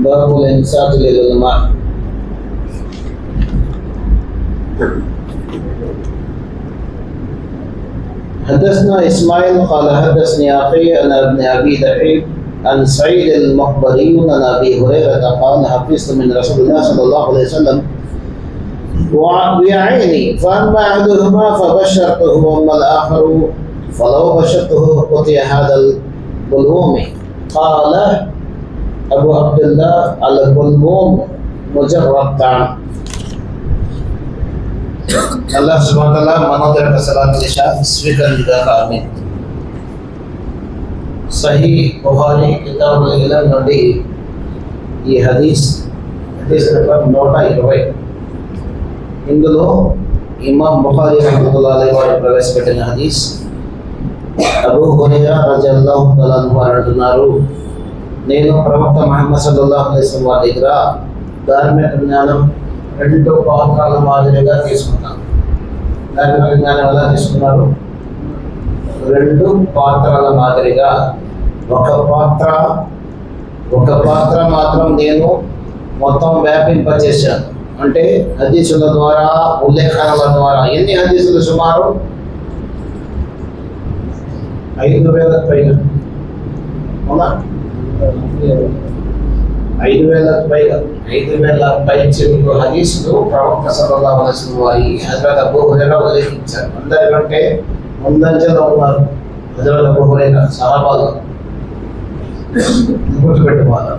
باب الإنصات للعلماء. حدثنا إسماعيل قال حدثني أخي عن ابن أبي ذئب عن سعيد المخبري عن أبي هريرة قال حفظت من رسول الله صلى الله عليه وسلم وعيني فأما أحدهما فبشرته وأما الآخر فلو بشرته قطع هذا البلوم. قال أبو عبد الله البلوم مجرد طعام. Allah subhanahu wa ta'ala manadar kasalat lisha speaker juga kami Sahih Bukhari Kitab al-Ilm నుండి ఈ హదీస్ number 120 ఇందులో ఇమాం బుఖారీ రహ్మతుల్లాహి అలైహి వారు ప్రవేశపెట్టిన హదీస్ అబూ హురైరా రజియల్లాహు తఆలా అన్హు అంటున్నారు, నేను ప్రవక్త ముహమ్మద్ సల్లల్లాహు అలైహి వసల్లం వారి దగ్గర ధార్మిక జ్ఞానం రెండు పాత్రల మాదిరిగా తీసుకున్నాను. ధార్మిక జ్ఞానం ఎలా తీసుకున్నారు? రెండు పాత్రల మాదిరిగా. ఒక పాత్ర మాత్రం నేను మొత్తం వ్యాపింపచేశాను. అంటే హదీసుల ద్వారా, ఉల్లేఖనాల ద్వారా. ఎన్ని హదీసులు? సుమారు 5,000 పైగా. అవునా? 5,000 పైగా. 5,000 పైచిలకు హదీసులు ప్రవక్త సల్లల్లాహు అలైహి వసల్లం వారి హజరత్ అబూ హురైరా ఉల్లేఖించారు. అందరికంటే ముందంజలో ఉన్నారు హజరత్ అబూ హురైరా. సహాబాలు గుర్తుపెట్టుకోవాలి.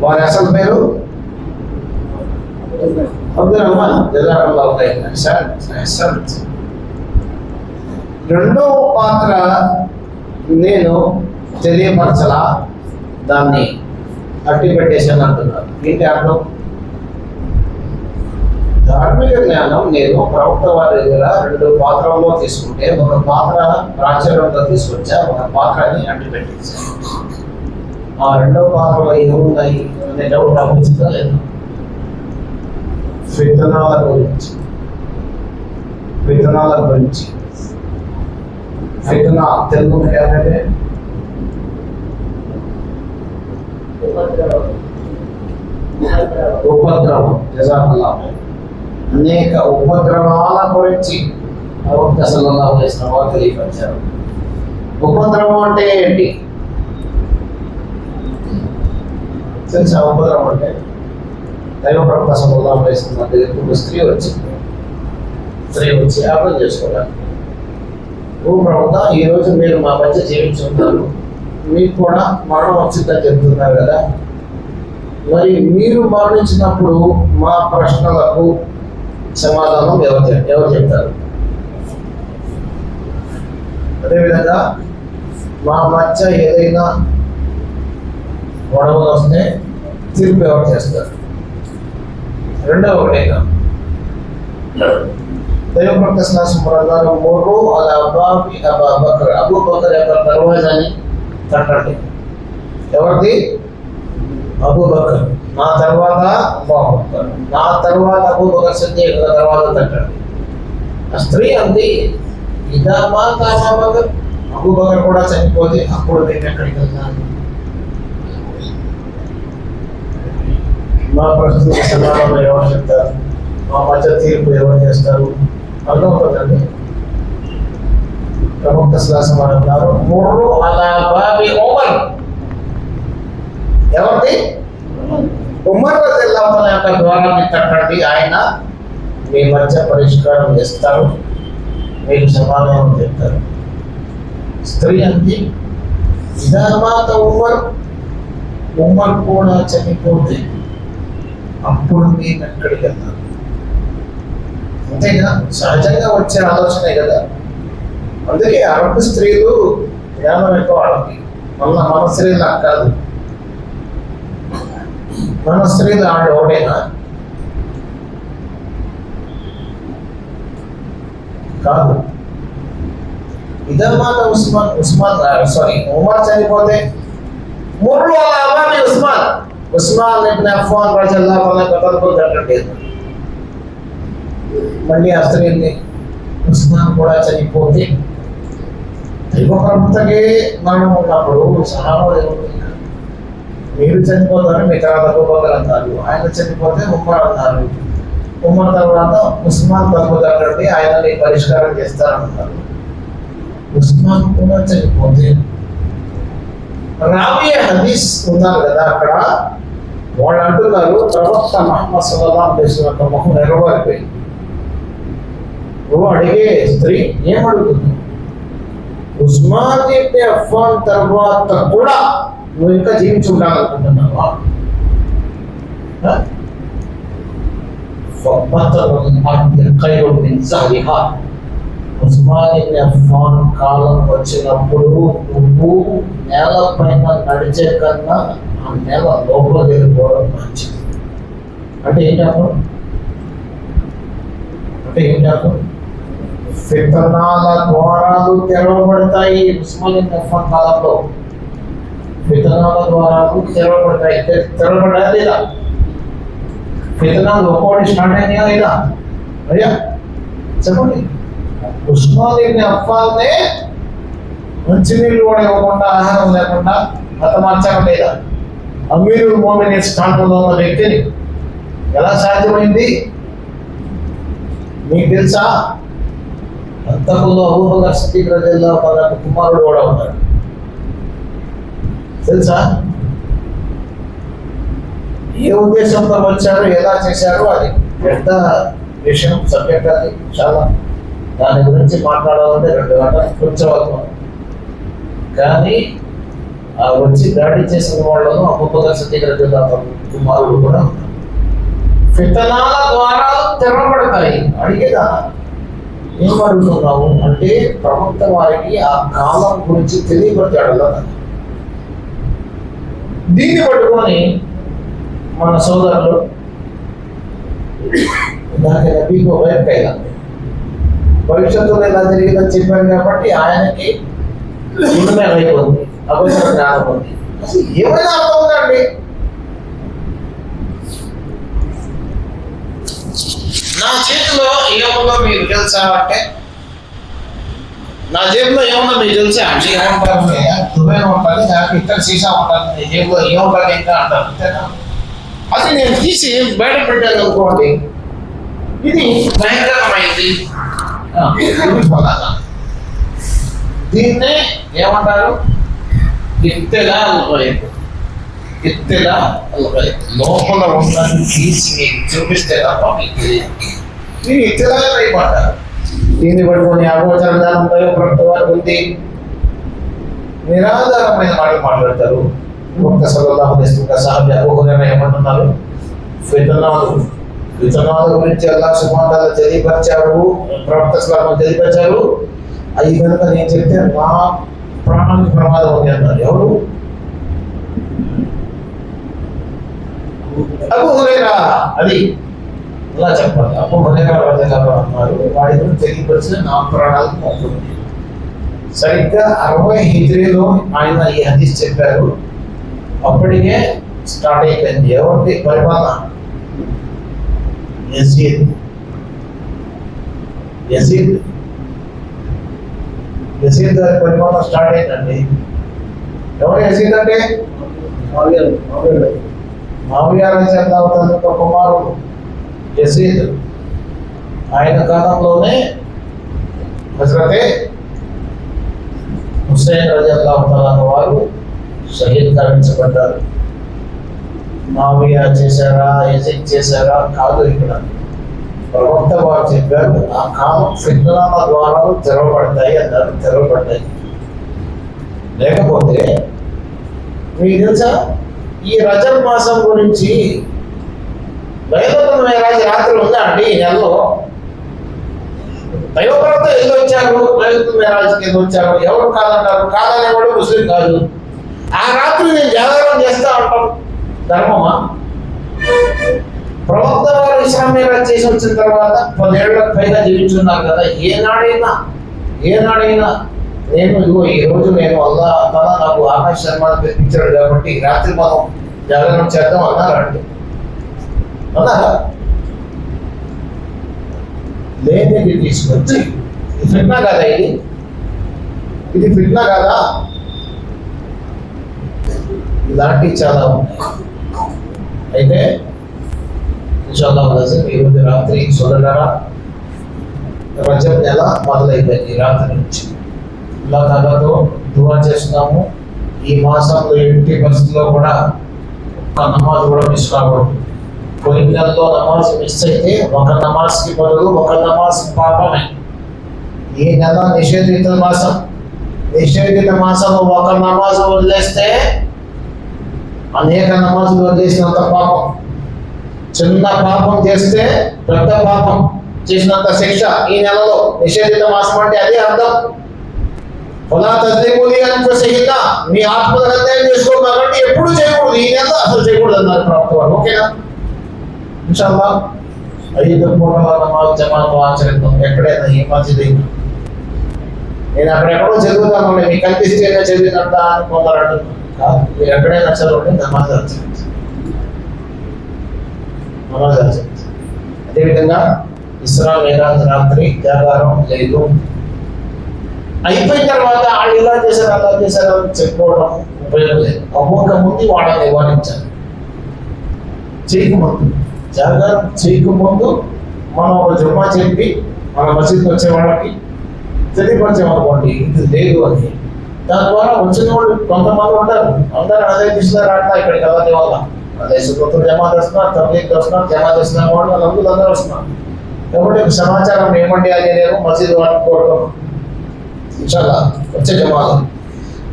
వారి అసలు పేరు అబ్దుల్ రహమాన్ జజాకల్లాహు ఖైరన్. రెండో పాత్ర నేను తెలియపరచలా, దాన్ని అట్టి పెట్టేశాను అంటున్నారు. ఏంటి అర్థం? ధార్మిక జ్ఞానం నేను ప్రవక్త వారి దగ్గర రెండు పాత్రల్లో తీసుకుంటే, ఒక పాత్ర ప్రాచుర్యంలో తీసుకొచ్చా, ఒక పాత్రని అట్టి పెట్టేశాను. ఆ రెండవ పాత్రలో ఏమున్నాయి అనే డౌట్ అనిపించదా లేదు? ఫితనాల గురించి. ఫితనా తెలుగు ఏంటంటే ఉపద్రవం. జజాకల్లాహ్. అనేక ఉపద్రవాల గురించి ప్రవక్త సల్లల్లాహు అలైహి వసల్లం వారు తెలియపరిచారు. ఉపద్రవం అంటే ఏంటి తెలుసా? ఉపద్రవం అంటే దైవ ప్రవక్త సల్లల్లాహు అలైహి వసల్లం దగ్గరికి ఒక స్త్రీ వచ్చి అర్థం చేసుకోవాలి. ఓ ప్రవక్త, ఈరోజు మీరు మా మధ్య జీవించుంటారు, మీకు కూడా మరణం వచ్చిందని చెప్తున్నారు కదా, మరి మీరు మరణించినప్పుడు మా ప్రశ్నలకు సమాధానం ఎవరు చెప్తారు? అదేవిధంగా మా మధ్య ఏదైనా గొడవలు వస్తే తీర్పు ఎవరు చేస్తారు? రెండవ ఒకటేగా దైవప్రవక్త సల్లల్లాహు ముర్రు అలా బాబి అబూ బకర్. అబూ బకర్ యొక్క దర్వాజాని తట్టండి. ఎవరిది? Abu Bakr. నా తర్వాత అబూ బకర్ సిద్దీక్ తర్వాత తట్టండి. ఆ స్త్రీ అంది, ఇదా మాత అబూ బకర్, అబూ బకర్ కూడా చనిపోతే అప్పుడు నేను ఎక్కడికి వెళ్తాను? మా ప్రస్తుత సమాధానం ఎవరు చెప్తారు? మా మధ్య తీర్పు ఎవరు చేస్తారు? అర్థమవుతుందండి. ప్రవక్త సల్లల్లాహు అలైహి వసల్లం అన్నారు, ముర్రు అలా బాబి ఉమర్. ఎవరిది? ఉమర్ రలియల్లాహు అన్హు యొక్క ద్వారాన్ని తట్టండి. ఆయన మీ మధ్య పరిష్కారం చేస్తారు, మీకు సమాధానం చెప్తారు. స్త్రీ అంది, ఇదా మాత ఉమర్ కూడా చనిపోతే అప్పుడు మేము ఎక్కడికి వెళ్తాం? అంతేగా, సహజంగా వచ్చే ఆలోచనే కదా. అందుకే అరబ్ స్త్రీలు జ్ఞానం ఎక్కువ వాళ్ళకి. మన స్త్రీలు కాదు. మన స్త్రీలు ఆడ ఒకటేనా? కాదు. ఇదన్నమాట ఉమర్ చనిపోతే ముర్రు అలా అబాబి ఉస్మాన్ ఇబ్న్ అఫ్ఫాన్ రజియల్లాహు అన్హు కథలతో జరగలేదు. మళ్ళీ ఆ స్త్రీని ఉస్మాన్ కూడా చనిపోతే దైవ ప్రవక్తకే మరణం ఉన్నప్పుడు సహాబాలు ఎవరు? మీరు చనిపోతారు, మీ తర్వాత అబూబకర్ అన్నారు. ఆయన చనిపోతే ఉమర్ అన్నారు. ఉమర్ తర్వాత ఉస్మాన్ తగ్గుతారండి, ఆయనని పరిష్కారం చేస్తారన్నారు. ఉస్మాన్ కూడా చనిపోతే రాబియా హదీస్ ఉన్నారు కదా అక్కడ, వాళ్ళు అంటున్నారు ప్రవక్త మహమ్మద్ సల్లల్లాహు అలైహి వసల్లం యొక్క ముఖం ఎర్రబారిపోయింది. నువ్వు అడిగే స్త్రీ ఏమడుగుతుంది? ఉస్మాన్ ఇబ్న్ అఫ్ఫాన్ తర్వాత కూడా నువ్వు ఇంకా జీవించి ఉండాలనుకుంటున్నావా? ఉస్మాన్ ఇబ్న్ అఫ్ఫాన్ కాలం వచ్చినప్పుడు నువ్వు నేల పైన నడిచే కన్నా ఆ నేల లోపల వెళ్ళిపోవడం మంచిది. అంటే ఏంటప్పుడు ఫితనాల ద్వారాలు తెరవబడతాయి. ఉస్మాన్ ఇబ్న్ అఫ్ఫాన్ కాలంలో ఫితనాల ద్వారాలు తెరవబడతాయి. తెరవబడ్డా లేదా? ఫితనాలు ఒక్కోటి స్టార్ట్ అయినాయా లేదా? అయ్యా చెప్పండి. ఉస్మాన్ ఇబ్న్ అఫ్ఫాన్నే మంచినీళ్ళు కూడా ఇవ్వకుండా, ఆహారం లేకుండా హతమార్చారు లేదా? అమీరుల్ మోమినీన్ స్థానంలో ఉన్న వ్యక్తిని ఎలా సాధ్యమైంది? మీకు తెలుసా? అంతకుల్లో అబూబకర్ సిద్దిక్ రలియల్లాహు అన్హు కుమారుడు కూడా ఉన్నాడు. తెలుసా? ఏ ఉద్దేశంతో వచ్చారు, ఎలా చేశారు, అది పెద్ద విషయం, సబ్జెక్ట్. అది చాలా, దాని గురించి మాట్లాడాలంటే 2 గంటలు కూర్చోవాలి. కానీ ఆ వచ్చి దాడి చేసిన వాళ్ళను అబూబకర్ సిద్దిక్ రలియల్లాహు అన్హు కుమారుడు కూడా ఉన్నారు. ఫితనాల ద్వారా తెరవబడతాయి. అడిగేదా ఏమడుగుతున్నావు అంటే ప్రవక్త వారికి ఆ కాలం గురించి తెలియబడతాడు కదా. దీన్ని పట్టుకొని మన సోదరులు దాని నబీకి వైపు భవిష్యత్తులో ఇలా జరిగిందని చెప్పారు కాబట్టి ఆయనకి గుణమే అయిపోతుంది, అబద్ధ జ్ఞానం ఉంది. అసలు ఏమైనా అర్థం ఉందండి? నా చేతిలో ఏముందో మీకు తెలుసా అంటే, నా జేబులో ఏముందో మీకు తెలుసా అంటే ఏమంటారు? దుబాయ్ ఉంటుంది, నాకు ఇక్కడ సీసా ఉంటుంది, నీ జేబులో ఏముంటుంది ఇంకా అంటారు. అది నేను తీసి బయట పెట్టాను అనుకోండి, ఇది భయంకరమైంది. దీన్నే ఏమంటారు? ఇత్తెలా అల్గైబ్. ఇత్తెలా అల్గైబ్. లోపల ఉన్నది తీసి మీకు చూపిస్తే తప్ప మీకు తెలియదు. మీరు ఇత్తెలా అయిపోతారు. దీన్ని పట్టుకొని అగోచర జ్ఞానం ప్రవక్త వారికి ఉంది, నిరాధారమైన మాటలు మాట్లాడతారు. ప్రవక్త సల్లల్లాహు అలైహి వసల్లం సహాబీ అబూ హురైరా ఏమంటున్నారు? ఫితనాల గురించి అల్లాహ్ సుబ్హానహు వ తఆలా తెలియపరిచారు, ప్రవక్త సల్లల్లాహు తెలియపరిచారు. అవి కనుక నేను చెప్తే నా ప్రాణానికి ప్రమాదం ఉంది అన్నారు. ఎవరు? అబూ హురైరా. అది అలా చెప్పాలి. అబూ హురైరా రలియల్లాహు అన్నారు, వాడి గురించి తెలియపరిచిన నా ప్రాణాలకు మొక్కుతుంది. సరిగ్గా 60 హిజ్రీలో ఆయన ఈ హదీస్ చెప్పారు. అప్పటికే స్టార్ట్ అయిపోయింది ఎవరికి పరిపాలన? యజీద్ గారి పరిపాలన స్టార్ట్ అయిందండి. ఎవరు యజీద్ అంటే? మావియా రలియల్లాహు అన్హు కుమారుడు యజీద్. ఆయన కాలంలోనే హజరతే హుస్సేన్ రలియల్లాహు అన్హు వారు షహీద్ కరించబడ్డారు. మావియా చేశారా, యజీద్ చేశారా కాదు. ఇక్కడ ప్రవక్త వారు చెప్పారు, ఆ కాలం ఫిత్నాల ద్వారా తెరవబడతాయి అన్నారు. తెరవబడ్డాయి. లేకపోతే మీకు తెలుసా, ఈ రజబ్ మాసం గురించి లైలతుల్ మిరాజ్ రాత్రి ఉందా అండి ఈ నెలలో? దైవప్రవక్త ఎందుకు వచ్చారు? లైలతుల్ మిరాజ్కి ఎందుకు వచ్చారు? ఎవరు కాదంటారు? కాదనేవాడు ముస్లిం కాదు. ఆ రాత్రి నేను జాగరణ చేస్తా అంటాం, ధర్మమా? ప్రవక్త వారు ఇస్రా మిరాజ్ చేసి వచ్చిన తర్వాత 10 ఏళ్లకు పైగా జీవించున్నారు కదా. ఏనాడైనా నేను ఇదిగో ఈ రోజు నేను అల్లాహ్ నాకు ఆకాశ శర్మను తెప్పించాడు కాబట్టి రాత్రి మనం జాగరణ చేద్దాం అన్నారండి. అన్నారా? లేనిది తీసుకొచ్చి ఫిట్నా కదా ఇది ఫిట్నా కదా? ఇలాంటివి చాలా ఉన్నాయి. అయితే ఇన్షాల్లాహ్ ఈరోజు రాత్రి సోదరులారా రజబ్ నెల మొదలైపోయింది. ఈ రాత్రి నుంచి అల్లాహ్ తాలాతో దుఆ చేస్తున్నాము. ఈ మాసంలో ఎట్టి పరిస్థితుల్లో కూడా ఒక నమాజ్ కూడా మిస్ కాకూడదు. కొన్ని నెలల్లో నమాజ్ మిస్ అయితే ఒక నమాజ్కి బదులు ఒక నమాజ్ పాపమే. ఈ నెల నిషేధిత మాసం. నిషేధిత మాసంలో ఒక నమాజ్ వదిలేస్తే అనేక నమాజులు వదిలేసినంత పాపం. చిన్న పాపం చేస్తే పెద్ద పాపం చేసినంత శిక్ష ఈ నెలలో. నిషేధిత మాసం అంటే అదే అర్థం. ఫలా తజ్లిమూలి అన్ఫుసహిన్నా, మీ ఆత్మను హత్య చేసుకోవాలంటే ఎప్పుడు చేయకూడదు. ఈ నెల అసలు చేయకూడదు అన్నారు ప్రవక్త వారు. ఓకేనా? ఇన్షాల్లాహ్ 5 పూటల నమాజ్ జమాత్ ఆచరిద్దాం. ఎక్కడైనా ఈ మస్జిద్ అయినా. నేను అక్కడెక్కడో చదువుతాను, మీకు కనిపిస్తేనే చదివినంత అని కొందరు అంటున్నారు. మీరు ఎక్కడైనా చదవండి, నమాజ్ ఆచరించండి. నమాజ్ ఆచరించండి. అదేవిధంగా ఇస్రా మేరాజ్ రాత్రి జాగారం లేదు. అయిపోయిన తర్వాత వాళ్ళు ఇలా చేశారు అలా చేశారు అని చెప్పుకోవడం ఉపయోగం లేదు. అవ్వక ముందు వాళ్ళని నివారించాలి. చేయకముందు, జాగారం చేయకముందు మనం ఒక జుమ్మా చెప్పి మన మసీద్కి వచ్చే వాళ్ళకి తెలియపరిచామనుకోండి ఇది లేదు అని. దాని ద్వారా వచ్చిన వాళ్ళు కొంతమంది ఉంటారు. అందరూ అదే దిశలో రాట్లా ఇక్కడికి వెళ్ళని వల్ల అదే సుఖతులు జమాత్ వస్తున్నారు, తబ్లీగ్ వస్తున్నారు, జమాత్ వస్తున్న వాళ్ళు అందరూ వస్తున్నారు. కాబట్టి సమాచారం ఏమండి అని నేను మసీదు వాళ్ళకి కోరుతాను. ఇన్షాల్లాహ్ వచ్చే జమాత్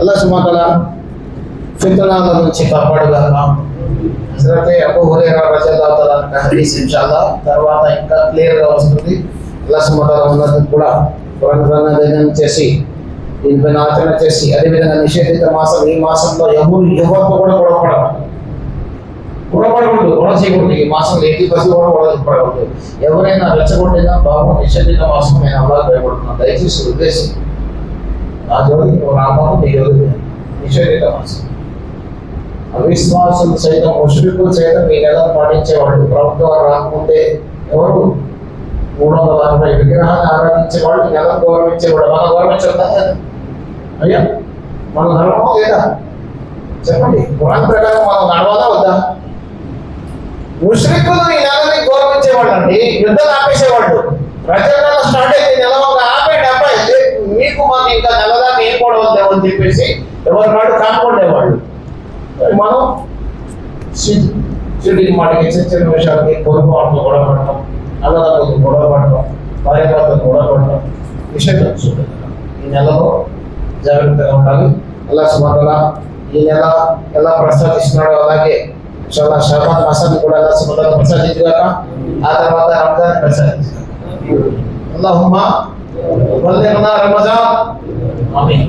అల్లాహ్ సుబ్హానహు వ తఆలా ఫిత్నాల నుంచి కాపాడుగాక. హజరత్ అబూ హురైరా రజియల్లాహు తఆలా అన్హు హదీస్ ఇన్షాల్లాహ్ తర్వాత ఇంకా క్లియర్ గా వస్తుంది. అల్లాహ్ సుబ్హానహు వ తఆలా ఉన్నది కూడా గ్రంథాలను చేసి దీనిపైన ఆచరణ చేసి, అదేవిధంగా నిషేధిత మాసం ఈ మాసంలో ఎవరితో కూడా గొడవపడకూడదు, గొడవ చేయకూడదు. ఈ మాసంలో 80% కూడా గొడవపడకూడదు. ఎవరైనా రెచ్చగొట్టినా బాబు నిషేధిత మాసం నేను అల్లాహ్ భయపడుతున్నాను, దయచేసి ఉద్దేశం నా జోలికి నువ్వు రామాను, నీ జోలికి నిషేధిత మాసం. అవిశ్వాసులు సైతం, ముష్రికులు సైతం ఈ నెలను పాటించేవాళ్ళు. ప్రభుత్వం రాకముందే ఎవరు 360 విగ్రహాన్ని ఆరాధించే వాళ్ళు ఈ నెలను గౌరవించేవాడు. మనం గౌరవించొద్దా? అయ్యా మన ధర్మం లేదా? చెప్పండి. పురాణ ప్రకారం మనం నడవాలా వద్దా? ముష్రికులు ఈ నెలని గౌరవించేవాళ్ళు అండి. యుద్ధాలు ఆపేసేవాళ్ళు. రజబ్ నెల స్టార్ట్ అయితే నెల ఒక ఆపేయండి అబ్బాయి, మీకు మనం ఇంకా నెలదాకా ఏం కూడా వద్దామని చెప్పేసి ఎవరి వాడు కానుకుండేవాళ్ళు. మనం సిటీకి మాటకి చిన్న చిన్న విషయాలకి పొరుగు వాటితో గొడవ పడటం, అన్నదాతలకు గొడవ పడటం, భార్యాభర్తలకు గొడవ పడటం నిషేధం. ఈ నెలలో జాగ్రత్తగా ఉండాలి. అల్లాహ్ సుబ్హానహు వ తఆలా ఈ నెల ఎలా ప్రసాదిస్తున్నాడో అలాగే షాబాన్ మాసాన్ని కూడా అల్లాహ్ సుబ్హానహు వ తఆలా ప్రసాదించుగాక. ఆ తర్వాత రంజాన్ ప్రసాదించుగాక. అల్లాహుమ్మా బల్లిగ్నా రమజాన్. ఆమీన్.